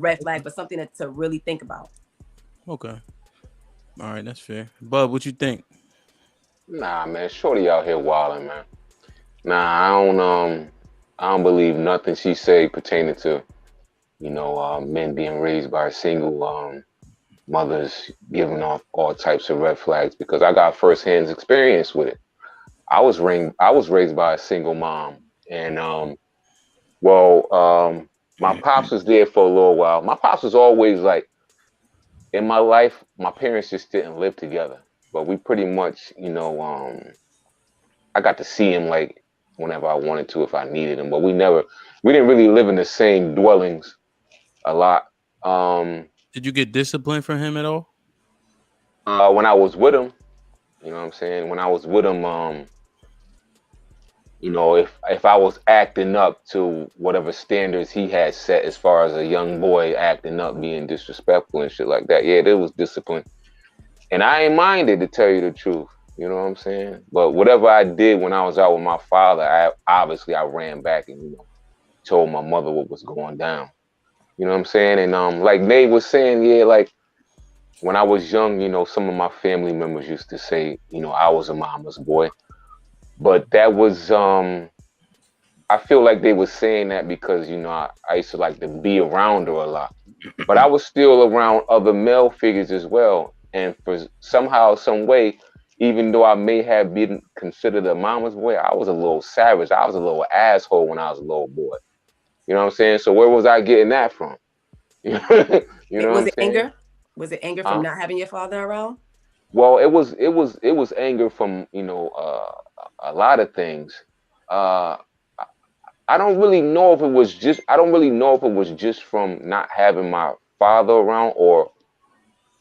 red flag, but something to really think about. Okay. All right, that's fair. Bub, what you think? Nah, man, shorty out here wilding, man. Nah, I don't believe nothing she say pertaining to men being raised by single mothers, giving off all types of red flags because I got firsthand experience with it. I was raised by a single mom, and well, my pops was there for a little while. My pops was always like in my life. My parents just didn't live together, but we pretty much, I got to see him like whenever I wanted to if I needed him, but we didn't really live in the same dwellings a lot. Um, Did you get discipline from him at all? when I was with him, you know what I'm saying? When I was with him, if I was acting up to whatever standards he had set as far as a young boy acting up, being disrespectful and shit like that, yeah, there was discipline. And I ain't minded to tell you the truth. You know what I'm saying? But whatever I did when I was out with my father, I ran back and told my mother what was going down. You know what I'm saying? And like Nate was saying, yeah, like when I was young, some of my family members used to say, I was a mama's boy. But that was I feel like they were saying that because, I used to like to be around her a lot. But I was still around other male figures as well. And for somehow, some way, even though I may have been considered a mama's boy, I was a little savage. I was a little asshole when I was a little boy. You know what I'm saying? So where was I getting that from? You know what Was I'm it saying? anger? Was it anger from Huh? not having your father around? Well, it was anger from a lot of things. Uh, I don't really know if it was just I don't really know if it was just from not having my father around, or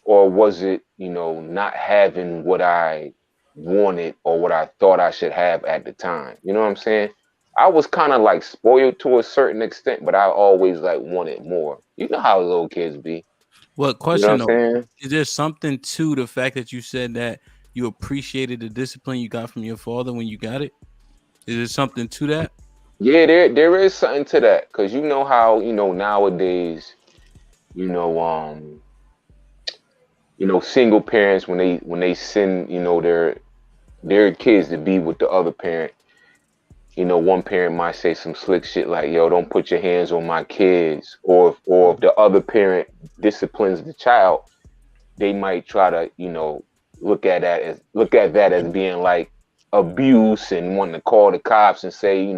was it not having what I wanted or what I thought I should have at the time. You know what I'm saying? I was kind of like spoiled to a certain extent, but I always like wanted more. You know how little kids be. What You know question what though? I'm saying? Is there something to the fact that you said that you appreciated the discipline you got from your father when you got it? Is there something to that? Yeah, there is something to that because you know how nowadays you know um single parents when they send their kids to be with the other parent. One parent might say some slick shit like, "Yo, don't put your hands on my kids," or if the other parent disciplines the child, they might try to, look at that as being like abuse and want to call the cops and say,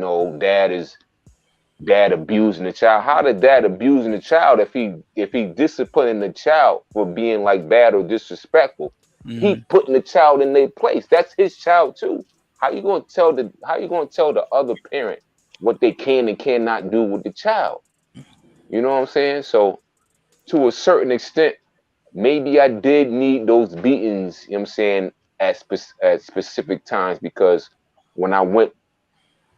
dad abusing the child. How did dad abusing the child if he disciplining the child for being like bad or disrespectful? He Mm-hmm. putting the child in their place. That's his child too. How you gonna tell the other parent what they can and cannot do with the child? You know what I'm saying? So to a certain extent, maybe I did need those beatings, you know what I'm saying, at specific times because when I went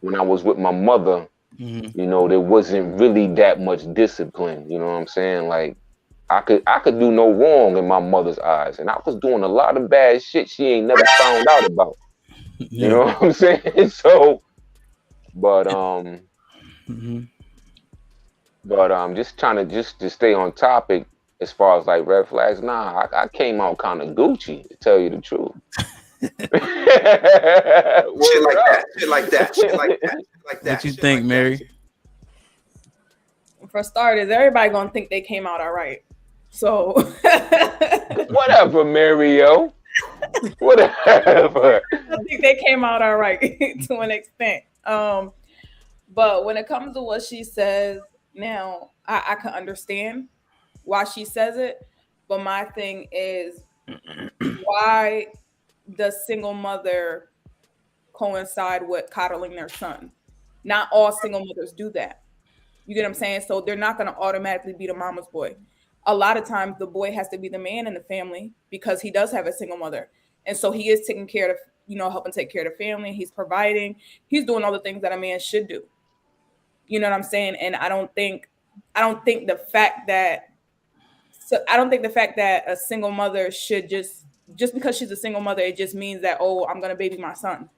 when I was with my mother, Mm-hmm. there wasn't really that much discipline. You know what I'm saying? Like I could do no wrong in my mother's eyes, and I was doing a lot of bad shit she ain't never found out about. You Yeah. know what I'm saying? So, but Mm-hmm. just trying to stay on topic as far as like red flags. Nah, I came out kind of Gucci to tell you the truth. Shit Word like that. up. Shit like that. Shit like that. Shit like What that. you Shit think, like that. Mary? For starters, everybody gonna think they came out all right. So Whatever, Mario. Whatever. I think they came out all right to an extent. But when it comes to what she says now, I can understand why she says it. But my thing is, why does single mother coincide with coddling their son? Not all single mothers do that. You get what I'm saying? So they're not going to automatically be the mama's boy. A lot of times the boy has to be the man in the family because he does have a single mother. And so he is taking care of, helping take care of the family. He's providing. He's doing all the things that a man should do. You know what I'm saying? And I don't think the fact that a single mother should just because she's a single mother, it just means that, oh, I'm going to baby my son.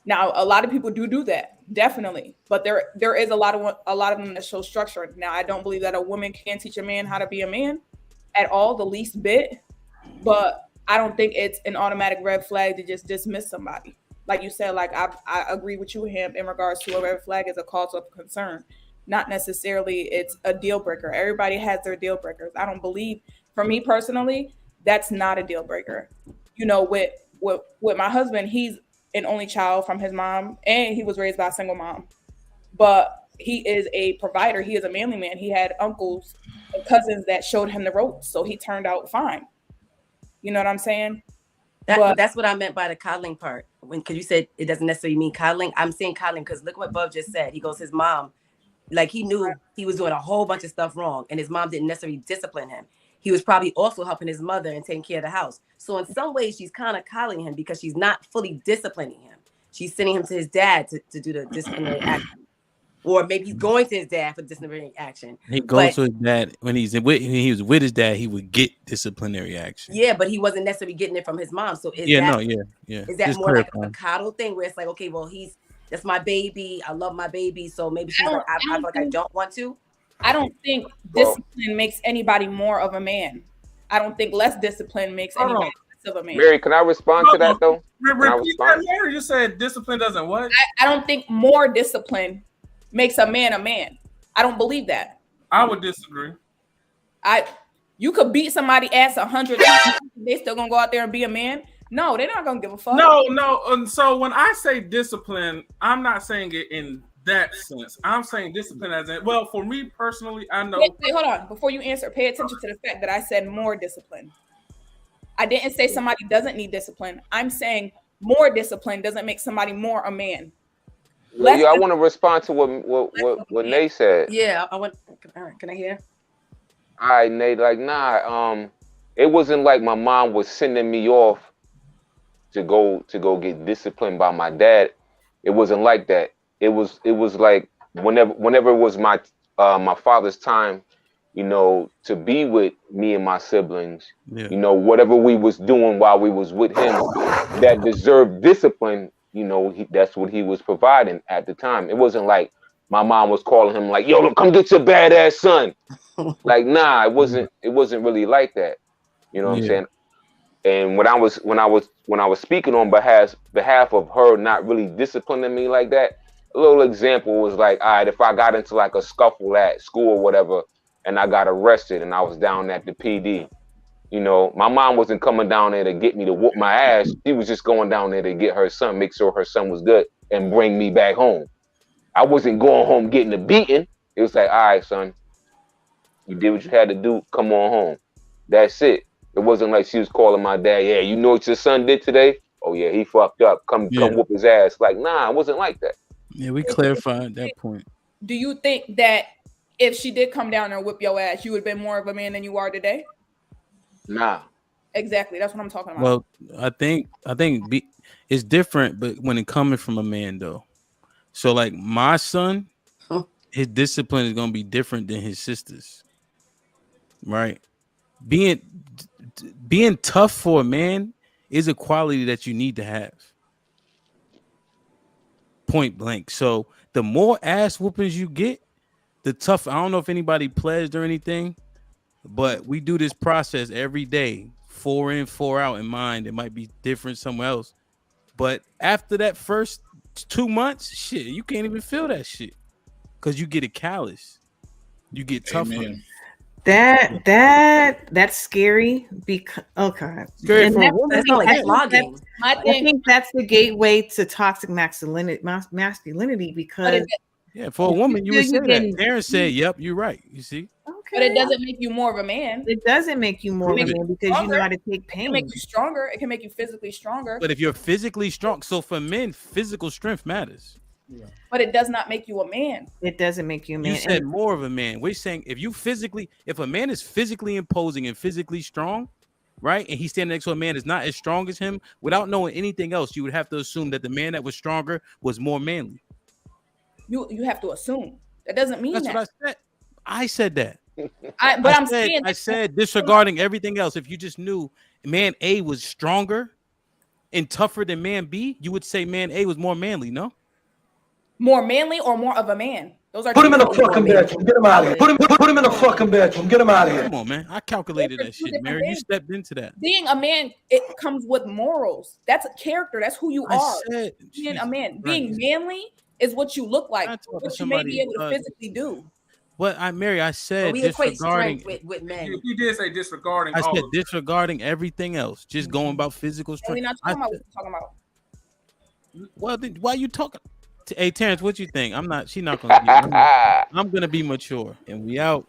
Now, a lot of people do that, definitely, but there is a lot of them that show structure. Now, I don't believe that a woman can teach a man how to be a man at all, the least bit. But I don't think it's an automatic red flag to just dismiss somebody. Like you said, like I agree with you, Ham, in regards to a red flag is a cause of concern. Not necessarily it's a deal breaker. Everybody has their deal breakers. I don't believe, for me personally, that's not a deal breaker. You know, with my husband, he's an only child from his mom, and he was raised by a single mom. But he is a provider. He is a manly man. He had uncles and cousins that showed him the ropes, so he turned out fine. You know what I'm saying? That's what I meant by the coddling part. Because you said it doesn't necessarily mean coddling. I'm saying coddling because look what Bub just said. He goes, his mom, like he knew he was doing a whole bunch of stuff wrong, and his mom didn't necessarily discipline him. He was probably also helping his mother and taking care of the house. So in some ways, she's kind of coddling him because she's not fully disciplining him. She's sending him to his dad to do the disciplinary action. Or maybe he's going to his dad for disciplinary action. He goes to his dad when he was with his dad. He would get disciplinary action. Yeah, but he wasn't necessarily getting it from his mom. So is that Just more like a coddle thing where it's like, okay, well, that's my baby. I love my baby. So maybe she's like, I feel like I don't want to. I don't think discipline makes anybody more of a man. I don't think less discipline makes anybody less of a man. Mary, can I respond to that though? Repeat that, Mary. You said discipline doesn't what? I don't think more discipline makes a man a man. I don't believe that. I would disagree. You could beat somebody ass 100 times, they still gonna go out there and be a man. No, they're not gonna give a fuck. No. So when I say discipline, I'm not saying it in that sense. I'm saying discipline as in, well, for me personally, I know. Wait, hold on. Before you answer, pay attention to the fact that I said more discipline. I didn't say somebody doesn't need discipline. I'm saying more discipline doesn't make somebody more a man. I want to respond to what Nate said. Yeah, I want. All right, can I hear? All right, Nate. Like, it wasn't like my mom was sending me off to go get disciplined by my dad. It wasn't like that. It was like whenever it was my father's time, to be with me and my siblings, whatever we was doing while we was with him that deserved discipline. That's what he was providing at the time. It wasn't like my mom was calling him like, "Yo, come get your badass son." Like, nah, it wasn't really like that. You know what I'm saying? And when I was speaking on behalf of her not really disciplining me like that, a little example was like, all right, if I got into like a scuffle at school or whatever, and I got arrested and I was down at the PD. My mom wasn't coming down there to get me to whoop my ass. She was just going down there to get her son, make sure her son was good, and bring me back home. I wasn't going home getting a beating. It was like, all right, son, you did what you had to do. Come on home. That's it. It wasn't like she was calling my dad. Yeah, you know what your son did today? Oh yeah, he fucked up. Come whoop his ass. Like, nah, it wasn't like that. Yeah, we clarified that point. Do you think that if she did come down there and whip your ass, you would have been more of a man than you are today? Nah. Exactly. That's what I'm talking about. Well, I think it's different, but when it coming from a man though. So like my son, his discipline is gonna be different than his sisters. Right? Being tough for a man is a quality that you need to have. Point blank. So the more ass whoopings you get, the tough. I don't know if anybody pledged or anything, but we do this process every day, 4 in, 4 out in mind. It might be different somewhere else. But after that first 2 months, shit, you can't even feel that shit. Because you get a callous. You get tougher. That's scary because Scary for a woman. It's not like flogging. I think that's the gateway to toxic masculinity because for a woman, you would say that. Terrence said, "Yep, you're right." You see, but it doesn't make you more of a man. It doesn't make you more of a man because you know how to take pain. It can make you stronger. It can make you physically stronger. But if you're physically strong, so for men, physical strength matters. Yeah. But it does not make you a man. It doesn't make you a man. You said more of a man. We're saying if a man is physically imposing and physically strong, right, and he's standing next to a man that's not as strong as him, without knowing anything else, you would have to assume that the man that was stronger was more manly. You have to assume. That doesn't mean that's that. What I said. I said that. I said disregarding everything else. If you just knew man A was stronger, and tougher than man B, you would say man A was more manly, no? More manly or more of a man? Those are Put him in the two fucking bedroom. Get him out of here. Put him in the fucking bedroom. Get him out of here. Come on, man. I calculated that shit, Mary. You stepped into that. Being a man, it comes with morals. That's a character. That's who you are. Being a man. Being manly is what you look like, what you may be able to physically do. But Mary, I said disregarding with men. You did say disregarding. I said disregarding everything else, just going about physical strength. We're not talking about what we're talking about. Well, then why are you talking? Hey, Terrence, what you think? She's not gonna be. I'm gonna be mature, and we out.